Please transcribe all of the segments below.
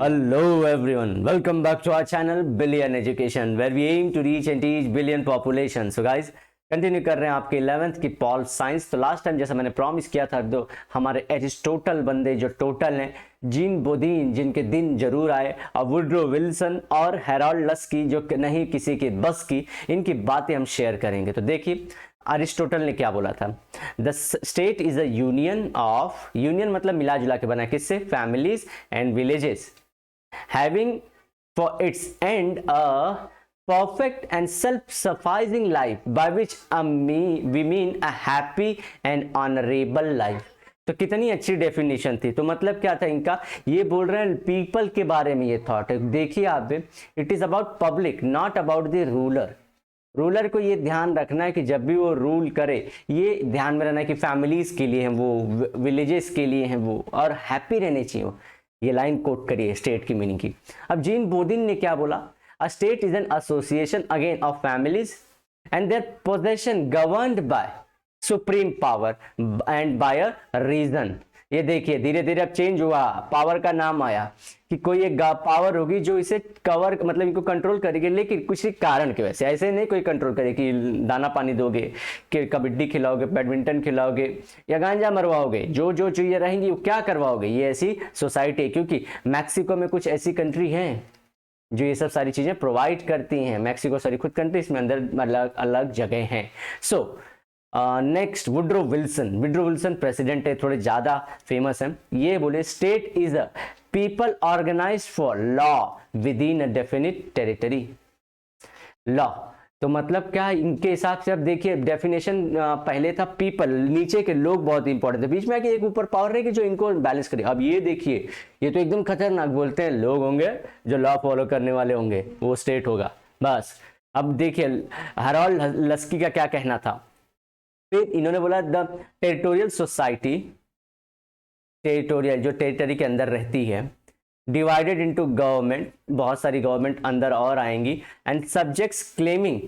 Hello everyone, welcome back to our channel Billion Education where we aim to reach and teach billion population. So guys, continue कर रहे हैं आपके 11th की pol science. तो last time जैसा मैंने promise किया था, दो हमारे एरिस्टोटल बंदे जो टोटल हैं, जीन बोदीन जिनके दिन जरूर आए, और वुड्रो विल्सन और हेरोल्ड लस्की जो नहीं किसी की बस की, इनकी बातें हम शेयर करेंगे। तो देखिए अरिस्टोटल ने क्या बोला था। The state is a union of, union मतलब मिला जुला के बना, किससे? Families and villages, having for its end a perfect and self-sufficing life by which we mean a happy and honorable life। तो कितनी अच्छी डेफिनेशन थी। तो मतलब क्या था इनका, ये बोल रहे हैं पीपल के बारे में ये थॉट है। देखिए आप, it is about public, not about the ruler. Ruler को ये ध्यान रखना है कि जब भी वो रूल करे, ये ध्यान में रहना है कि फैमिलीज के लिए हैं वो, विलेजेस के लिए हैं वो, और हैप्पी रहने चाहिए वो। ये लाइन कोट करिए स्टेट की मीनिंग की। अब जीन बोदिन ने क्या बोला? A state is an association again of families and their possession governed by supreme power and by a reason. ये देखिए धीरे धीरे अब चेंज हुआ, पावर का नाम आया कि कोई एक पावर होगी जो इसे कवर, मतलब इनको कंट्रोल करेगी, लेकिन किसी कारण की वजह से। ऐसे नहीं कोई कंट्रोल करे कि दाना पानी दोगे, कि कबड्डी खिलाओगे, बैडमिंटन खिलाओगे या गांजा मरवाओगे, जो जो चीजें रहेंगी वो क्या करवाओगे। ये ऐसी सोसाइटी है, क्योंकि मैक्सिको में कुछ ऐसी कंट्री हैं जो ये सब सारी चीजें प्रोवाइड करती हैं। मैक्सिको सारी खुद कंट्री, इसमें अंदर अलग अलग जगह हैं। So next Woodrow Wilson. Woodrow Wilson president है, थोड़े ज्यादा फेमस हैं। ये बोले state is a people organized for law within a definite territory. Law तो मतलब क्या, इनके हिसाब से अब देखिए डेफिनेशन पहले था पीपल, नीचे के लोग बहुत इंपॉर्टेंट थे, बीच में आके एक ऊपर पावर रहेगी जो इनको बैलेंस करे। अब ये देखिए, ये तो एकदम खतरनाक बोलते हैं, लोग होंगे जो लॉ फॉलो करने वाले होंगे, वो स्टेट होगा बस। अब देखिए हेरोल्ड लस्की का क्या कहना था। फिर इन्होंने बोला द टेरिटोरियल सोसाइटी, टेरिटोरियल जो टेरिटरी के अंदर रहती है, डिवाइडेड इनटू गवर्नमेंट, बहुत सारी गवर्नमेंट अंदर और आएंगी, and subjects claiming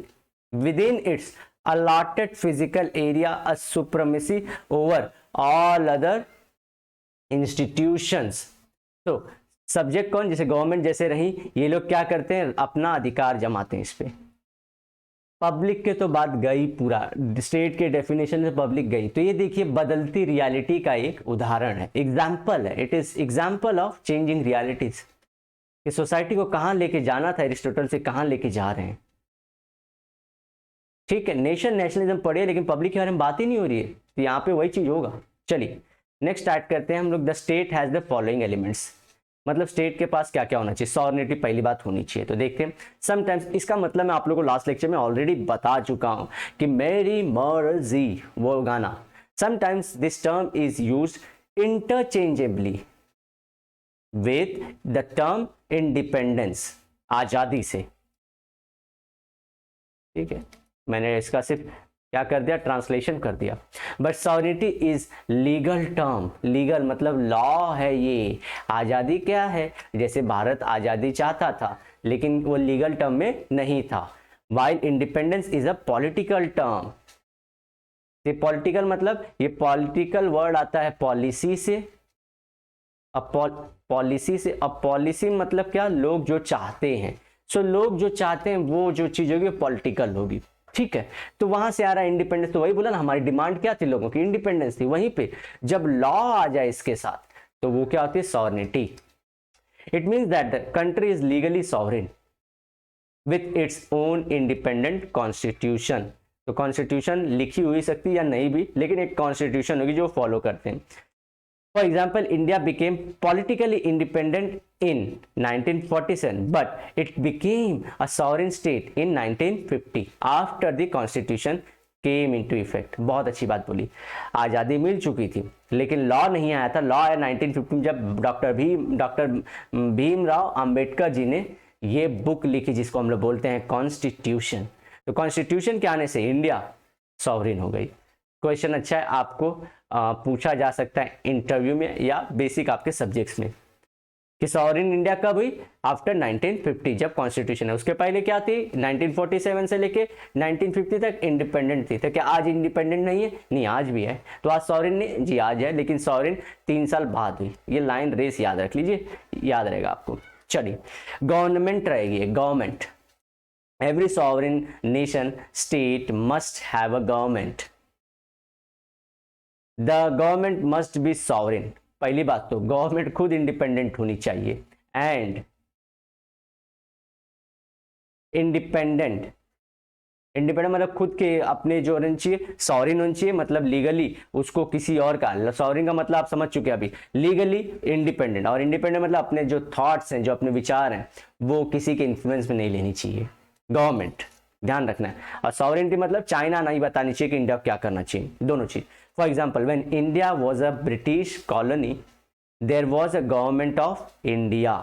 with in its allotted physical area a supremacy over all other institutions. तो सब्जेक्ट कौन? जैसे गवर्नमेंट जैसे रही, ये लोग क्या करते हैं, अपना अधिकार जमाते हैं इस पे। पब्लिक के तो बात गई, पूरा स्टेट के डेफिनेशन से पब्लिक गई। तो ये देखिए बदलती रियलिटी का एक उदाहरण है, एग्जाम्पल है। It is example of changing realities. कि सोसाइटी को कहां लेके जाना था एरिस्टोटल से, कहां लेके जा रहे हैं। ठीक है, नेशन नेशनलिज्म पढ़िए, लेकिन पब्लिक के बारे में बात ही नहीं हो रही है, तो यहाँ पे वही चीज होगा। चलिए नेक्स्ट स्टार्ट करते हैं हम लोग। The state has the following elements, मतलब स्टेट के पास क्या क्या होना चाहिए। सॉवरेनिटी पहली बात होनी चाहिए। तो देखते हैं समटाइम्स, इसका मतलब मैं आप लोगों को लास्ट लेक्चर में ऑलरेडी बता चुका हूं कि मेरी मर्जी, वो गाना। Sometimes this term is used interchangeably with the term independence, आजादी से। ठीक है, मैंने इसका सिर्फ क्या कर दिया, ट्रांसलेशन कर दिया। But sovereignty is legal term, legal मतलब लॉ है ये। आजादी क्या है, जैसे भारत आजादी चाहता था लेकिन वो लीगल टर्म में नहीं था। While independence is a political term. ये पॉलिटिकल मतलब, ये पॉलिटिकल वर्ड आता है पॉलिसी से। अब पॉलिसी से, अब पॉलिसी मतलब क्या, लोग जो चाहते हैं। सो लोग जो चाहते हैं वो जो चीज होगी पॉलिटिकल होगी। ठीक है, तो वहां से आ रहा है इंडिपेंडेंस। तो वही बोला ना, हमारी डिमांड क्या थी, लोगों की इंडिपेंडेंस थी। वहीं पे जब लॉ आ जाए इसके साथ, तो वो क्या होती है, sovereignty. It means that the country is legally sovereign with its own independent constitution. तो कॉन्स्टिट्यूशन लिखी हुई सकती है या नहीं भी, लेकिन एक कॉन्स्टिट्यूशन होगी जो फॉलो करते हैं। For example, India became politically independent in 1947, but it became a sovereign state in 1950 after the constitution came into effect। बहुत अच्छी बात बोली, आज़ादी मिल चुकी थी लेकिन लॉ नहीं आया था। लॉ आया 1950 जब डॉक्टर भीमराव अंबेडकर जी ने ये बुक लिखी जिसको हम लोग बोलते हैं कॉन्स्टिट्यूशन। तो कॉन्स्टिट्यूशन के आने से इंडिया सॉवरेन हो गई। क्वेश्चन अच्छा है, आपको पूछा जा सकता है इंटरव्यू में या बेसिक आपके सब्जेक्ट्स में। कि सॉवरेन इंडिया कब हुई? आफ्टर 1950, जब कॉन्स्टिट्यूशन है। उसके पहले क्या थी? 1947 से लेके 1950 तक इंडिपेंडेंट थी। तो क्या आज इंडिपेंडेंट नहीं है? नहीं, आज भी है। तो आज सॉवरेन नहीं जी, आज है, लेकिन सॉवरेन 3 साल बाद हुई। ये लाइन रेस याद रख लीजिए, याद रहेगा आपको। चलिए, गवर्नमेंट रहेगी, government. Every sovereign nation state must have a government. The government must be sovereign. पहली बात तो गवर्नमेंट खुद इंडिपेंडेंट होनी चाहिए, एंड इंडिपेंडेंट मतलब खुद के अपने जो होना चाहिए, सॉवरेन होना चाहिए, मतलब लीगली उसको किसी और का, सॉवरेन का मतलब आप समझ चुके हैं अभी, लीगली इंडिपेंडेंट। और इंडिपेंडेंट मतलब अपने जो थॉट्स हैं, जो अपने विचार हैं, वो किसी के इन्फ्लुएंस में नहीं लेनी चाहिए गवर्नमेंट, ध्यान रखना है। और सॉवरेनिटी मतलब चाइना नहीं बतानी चाहिए कि इंडिया को क्या करना चाहिए, दोनों चीज। For example, when India was a British colony, there was a government of India,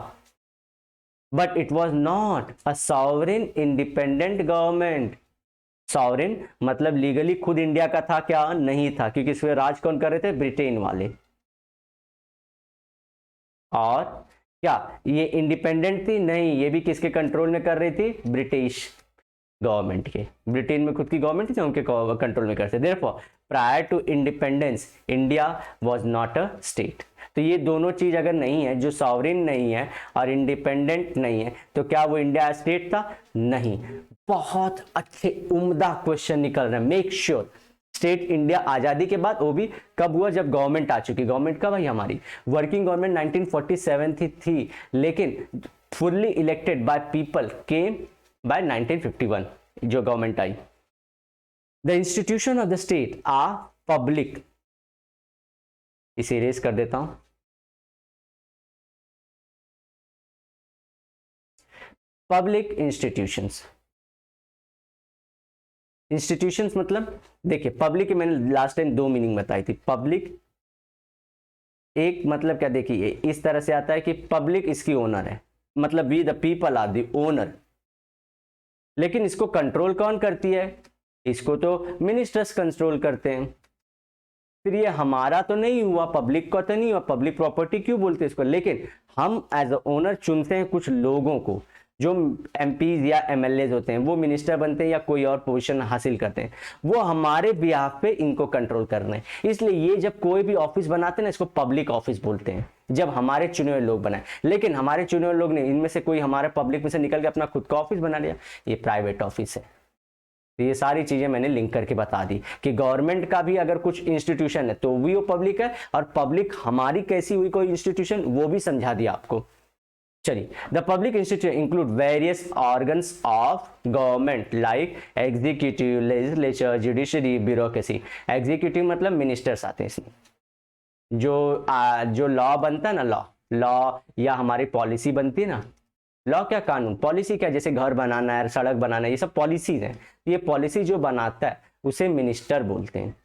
but it was not a sovereign independent government. Sovereign मतलब लीगली खुद इंडिया का था क्या? नहीं था, क्योंकि इस पर राज कौन कर रहे थे? ब्रिटेन वाले। और क्या ये इंडिपेंडेंट थी? नहीं, ये भी किसके कंट्रोल में कर रही थी? ब्रिटिश गवर्नमेंट के। ब्रिटेन में खुद की गवर्नमेंट थी, उनके कंट्रोल में करते। Therefore prior to independence India was not a state. तो ये दोनों चीज अगर नहीं है, जो सॉवरेन नहीं है और इंडिपेंडेंट नहीं है, तो क्या वो इंडिया स्टेट था? नहीं। बहुत अच्छे उम्दा क्वेश्चन निकल रहे हैं, मेक श्योर। स्टेट इंडिया आजादी के बाद, वो भी कब हुआ? जब गवर्नमेंट आ चुकी। गवर्नमेंट कब आई? हमारी वर्किंग गवर्नमेंट 1947 थी, लेकिन fully elected by people came by 1951 जो गवर्नमेंट आई। The institution of the state are public. इसे इरेज कर देता हूं। पब्लिक इंस्टीट्यूशंस, इंस्टीट्यूशंस मतलब देखिए, पब्लिक की मैंने लास्ट टाइम 2 मीनिंग बताई थी। पब्लिक एक मतलब क्या, देखिए इस तरह से आता है कि पब्लिक इसकी ओनर है, मतलब we the people are the owner. लेकिन इसको कंट्रोल कौन करती है? इसको तो मिनिस्टर्स कंट्रोल करते हैं। फिर ये हमारा तो नहीं हुआ, पब्लिक का तो नहीं हुआ, पब्लिक प्रॉपर्टी क्यों बोलते हैं इसको? लेकिन हम एज अ ओनर चुनते हैं कुछ लोगों को, जो एमपीज या एमएलए होते हैं, वो मिनिस्टर बनते हैं या कोई और पोजीशन हासिल करते हैं, वो हमारे बिहाफ पे इनको कंट्रोल कर रहे हैं। इसलिए ये जब कोई भी ऑफिस बनाते हैं ना, इसको पब्लिक ऑफिस बोलते हैं, जब हमारे चुने हुए लोग बनाए। लेकिन हमारे चुने हुए लोग ने, इनमें से कोई हमारे पब्लिक में से निकल के अपना खुद का ऑफिस बना लिया, ये प्राइवेट ऑफिस है। तो ये सारी चीजें मैंने लिंक करके बता दी कि गवर्नमेंट का भी अगर कुछ इंस्टीट्यूशन है तो भी वो पब्लिक है, और पब्लिक हमारी कैसी हुई कोई इंस्टीट्यूशन, वो भी समझा दिया आपको। चलिए, the public institution include various organs of government like executive, legislature, judiciary, bureaucracy. Executive मतलब मिनिस्टर्स आते हैं इसमें, जो लॉ बनता है ना, लॉ या हमारी पॉलिसी बनती है ना, लॉ क्या, कानून, पॉलिसी क्या, जैसे घर बनाना है, सड़क बनाना है, ये सब पॉलिसीज हैं। ये पॉलिसी जो बनाता है उसे मिनिस्टर बोलते हैं।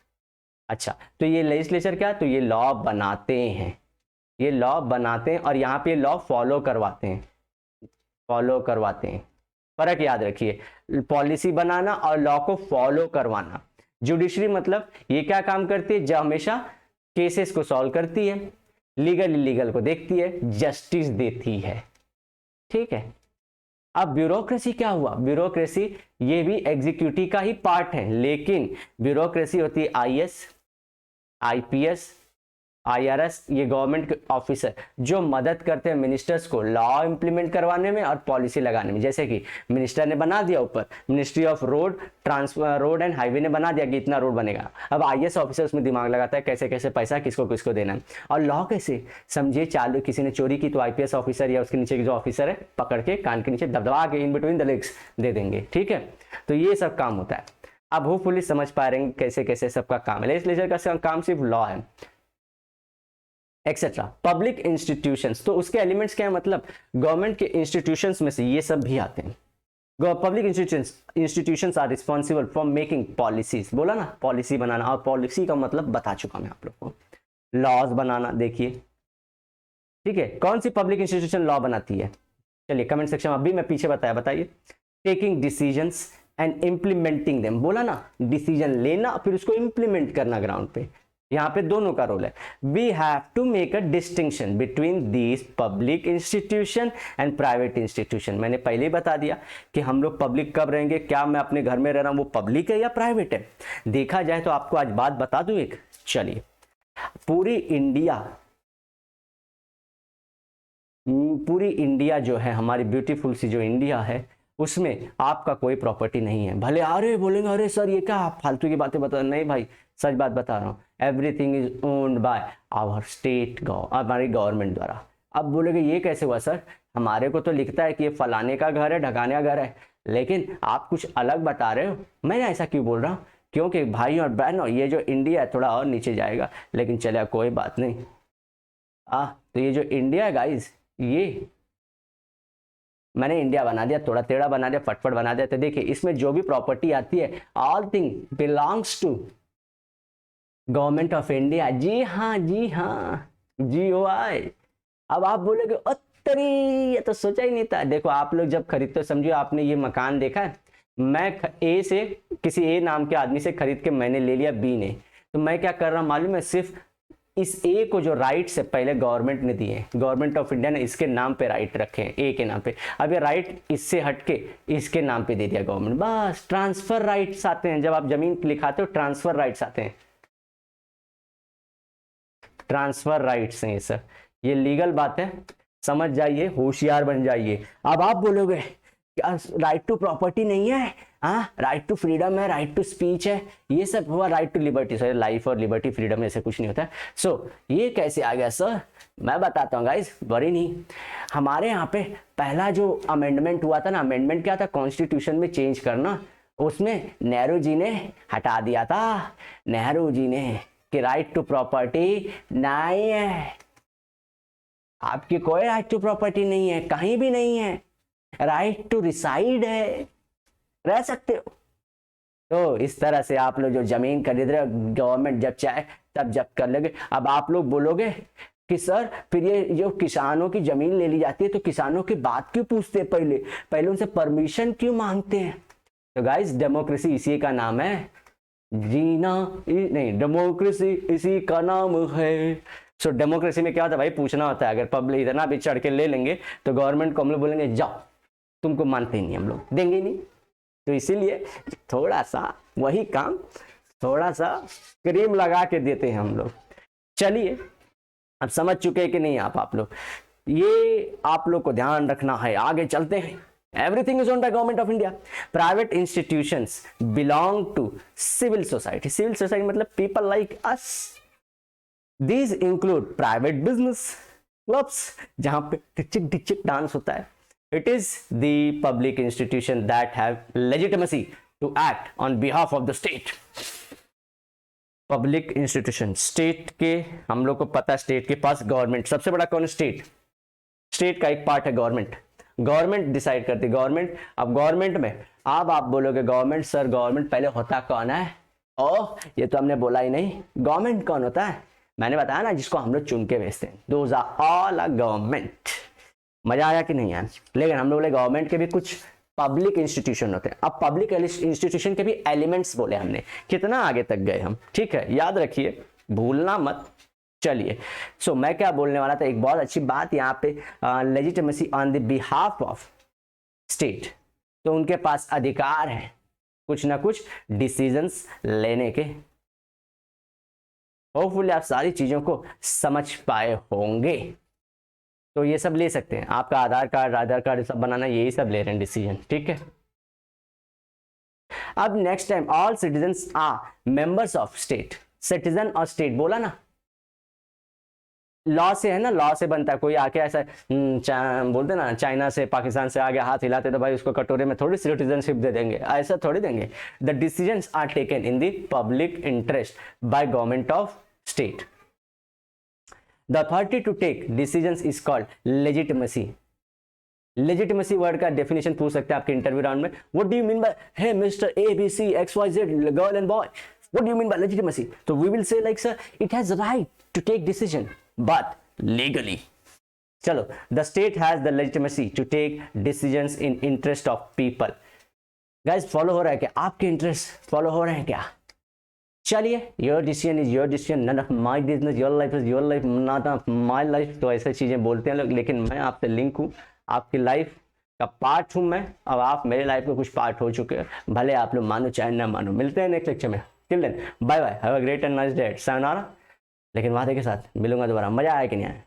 अच्छा, तो ये लेजिस्लेचर क्या, तो ये लॉ बनाते हैं, ये लॉ बनाते हैं, और यहाँ पे लॉ फॉलो करवाते हैं, फॉलो करवाते हैं। फर्क याद रखिए, पॉलिसी बनाना और लॉ को फॉलो करवाना। जुडिशरी मतलब ये क्या काम करती है? जो हमेशा केसेस को सॉल्व करती है, लीगल इलीगल को देखती है, जस्टिस देती है। ठीक है। अब ब्यूरोक्रेसी क्या हुआ? ब्यूरोक्रेसी ये भी एग्जीक्यूटिव का ही पार्ट है, लेकिन ब्यूरोक्रेसी होती है आईएएस, आईपीएस, आईआरएस, ये गवर्नमेंट के ऑफिसर जो मदद करते हैं मिनिस्टर्स को लॉ इंप्लीमेंट करवाने में और पॉलिसी लगाने में। जैसे कि मिनिस्टर ने बना दिया, ऊपर ministry of road and highway ने बना दिया कि इतना रोड बनेगा। अब आईएएस ऑफिसर उसमें दिमाग लगाता है कैसे कैसे पैसा किसको किसको देना है। और लॉ कैसे, समझिए चालू किसी ने चोरी की तो आईपीएस ऑफिसर या उसके नीचे के जो ऑफिसर है पकड़ के कान के नीचे दबदबा के in between the legs they देंगे। ठीक है, तो ये सब काम होता है। अब होपफुली समझ पा रहे हैं कैसे कैसे सबका काम है। लेजिस्लेचर का काम सिर्फ लॉ है, एक्सेट्रा। पब्लिक इंस्टीट्यूशंस, तो उसके एलिमेंट्स क्या है, मतलब गवर्नमेंट के इंस्टीट्यूशंस में से ये सब भी आते हैं। Public institutions are responsible for making policies, बोला ना पॉलिसी बनाना, और पॉलिसी का मतलब बता चुका मैं आप लोग को, लॉज बनाना। देखिए ठीक है, कौन सी पब्लिक इंस्टीट्यूशन लॉ बनाती है? चलिए कमेंट सेक्शन में, अभी मैं पीछे बताइए। Taking decisions and implementing them, बोला ना डिसीजन लेना फिर उसको इम्प्लीमेंट करना ग्राउंड पे, यहाँ पे दोनों का रोल है। We have to make a distinction between these public institution and private institution. मैंने पहले ही बता दिया कि हम लोग पब्लिक कब रहेंगे, क्या मैं अपने घर में रह रहा हूँ वो पब्लिक है या प्राइवेट है। देखा जाए तो आपको आज बात बता दूं एक, चलिए पूरी इंडिया जो है, हमारी ब्यूटीफुल सी जो इंडिया है, उसमें आपका कोई प्रॉपर्टी नहीं है। भले अरे बोलेंगे अरे सर ये क्या आप फालतू की बातें बता, नहीं भाई सच बात बता रहा हूँ। Everything is owned by our state, हमारी गवर्नमेंट द्वारा। अब बोलोगे ये कैसे हुआ सर, हमारे को तो लिखता है कि ये फलाने का घर है, ढकाने का घर है, लेकिन आप कुछ अलग बता रहे हो। मैं ऐसा क्यों बोल रहा हूँ, क्योंकि भाई और बहनों ये जो इंडिया है थोड़ा और नीचे जाएगा, लेकिन चलिए कोई बात नहीं। तो ये जो इंडिया है गाइज, ये मैंने इंडिया बना दिया, थोड़ा टेढ़ा बना दिया, फटफट बना दिया। तो देखिए इसमें जो भी प्रॉपर्टी आती है, all thing belongs to government of India. जी हाँ GOI। अब आप बोलोगे अरे ये तो सोचा ही नहीं था। देखो आप लोग जब खरीदते हो, समझो आपने ये मकान देखा है, मैं ए से किसी ए नाम के आदमी से खरीद के मैंने ले लिया बी ने, तो मैं क्या कर रहा हूँ मालूम है, सिर्फ इस ए को जो राइट से पहले गवर्नमेंट ने दिए, गवर्नमेंट ऑफ इंडिया ने इसके नाम पे राइट रखे हैं, ए के नाम पे। अब ये राइट इससे हटके इसके नाम पे दे दिया गवर्नमेंट, बस ट्रांसफर राइट्स आते हैं। जब आप जमीन लिखाते हो ट्रांसफर राइट्स आते हैं, ट्रांसफर राइट्स हैं ये सर, ये लीगल बात है, समझ जाइए, होशियार बन जाइए। अब आप बोलोगे राइट टू प्रॉपर्टी नहीं है, हाँ राइट टू फ्रीडम है, राइट टू स्पीच है, ये सब हुआ right to liberty. Sir life और लिबर्टी फ्रीडम ऐसे कुछ नहीं होता है। सो ये कैसे आ गया सर, मैं बताता हूँ गाइस, वरी नहीं। हमारे यहाँ पे पहला जो अमेंडमेंट हुआ था ना, अमेंडमेंट क्या था, कॉन्स्टिट्यूशन में चेंज करना, उसमें नेहरू जी ने हटा दिया था, नेहरू जी ने, कि राइट टू प्रॉपर्टी नहीं है, आपकी कोई राइट टू प्रॉपर्टी नहीं है, कहीं भी नहीं है, राइट टू रिसाइड है, रह सकते हो। तो इस तरह से आप लोग जो जमीन खरीद रहे हो, गवर्नमेंट जब चाहे तब जब्त कर लेंगे। अब आप लोग बोलोगे कि सर फिर ये जो किसानों की जमीन ले ली जाती है तो किसानों की बात क्यों पूछते हैं, पहले उनसे परमिशन क्यों मांगते हैं। तो गाइस डेमोक्रेसी इसी का नाम है, जीना नहीं, डेमोक्रेसी इसी का नाम है। सो डेमोक्रेसी में क्या होता है भाई, पूछना होता है। अगर पब्लिक इतना भी चढ़ के ले लेंगे तो गवर्नमेंट को हम लोग बोलेंगे जाओ, तुमको मानते ही नहीं, हम लोग देंगे नहीं। तो इसीलिए थोड़ा सा वही काम, थोड़ा सा क्रीम लगा के देते हैं हम लोग। चलिए अब समझ चुके हैं कि नहीं आप लोग, ये आप लोग को ध्यान रखना है। आगे चलते हैं। Everything is owned by government of India. Private institutions belong to civil society. Civil society मतलब people like us. These include private business clubs जहाँ पे टिचिक टिचिक डांस होता है। It is the public institution that have legitimacy to act on behalf of the state. Public institution, state के, हम लोग को पता है state के पास गवर्नमेंट सबसे बड़ा कौन है, स्टेट का एक पार्ट है गवर्नमेंट। गवर्नमेंट डिसाइड करती है, गवर्नमेंट। अब गवर्नमेंट में अब आप बोलोगे गवर्नमेंट, सर गवर्नमेंट पहले होता कौन है, ओह ये तो हमने बोला ही नहीं। गवर्नमेंट कौन होता है, मैंने बताया ना, जिसको हम लोग चुन के भेजते हैं, those are all a government. मजा आया कि नहीं आया। लेकिन हम लोग बोले गवर्नमेंट के भी कुछ पब्लिक इंस्टीट्यूशन होते हैं। अब पब्लिक इंस्टीट्यूशन के भी एलिमेंट्स बोले हमने, कितना आगे तक गए हम, ठीक है, याद रखिए, भूलना मत। चलिए सो मैं क्या बोलने वाला था, एक बहुत अच्छी बात यहाँ पे, legitimacy on the behalf of state. तो उनके पास अधिकार है कुछ ना कुछ डिसीजंस लेने के। होपफुली आप सारी चीजों को समझ पाए होंगे। तो ये सब ले सकते हैं, आपका आधार कार्ड सब बनाना, यही सब ले रहे हैं डिसीजन, ठीक है। अब next time, all citizens are members of state. Citizen और स्टेट बोला ना, लॉ से है ना, लॉ से बनता है। कोई आके ऐसा बोलते ना, चाइना से पाकिस्तान से आगे हाथ हिलाते तो भाई उसको कटोरे में थोड़ी सिटीजनशिप दे देंगे, ऐसा थोड़ी देंगे। The decisions are taken in the public interest by government of state. The authority to take decisions is called legitimacy. Legitimacy word का डेफिनेशन पूछ सकते हैं आपके इंटरव्यू राउंड में। What do you mean by, hey mister ABC XYZ girl and boy, what do you mean by legitimacy? So we will say like, sir, it has right to take decision but legally. चलो, the state has the legitimacy to take decisions in interest of people. Guys follow हो रहा है क्या, आपके interest follow हो रहे हैं क्या? चलिए, your decision is your decision, none of my business, your life is your life, not of my life. तो ऐसे चीज़ें बोलते हैं लोग, लेकिन मैं आपसे लिंक हूँ, आपकी लाइफ का पार्ट हूँ मैं, अब आप मेरे लाइफ के कुछ पार्ट हो चुके हैं, भले आप लोग मानो चाहे ना मानो। मिलते हैं नेक्स्ट लेक्चर में, till then bye bye, have a great and nice day, sayonara. लेकिन वादे के साथ मिलूंगा दोबारा। मजा आया कि नहीं आया?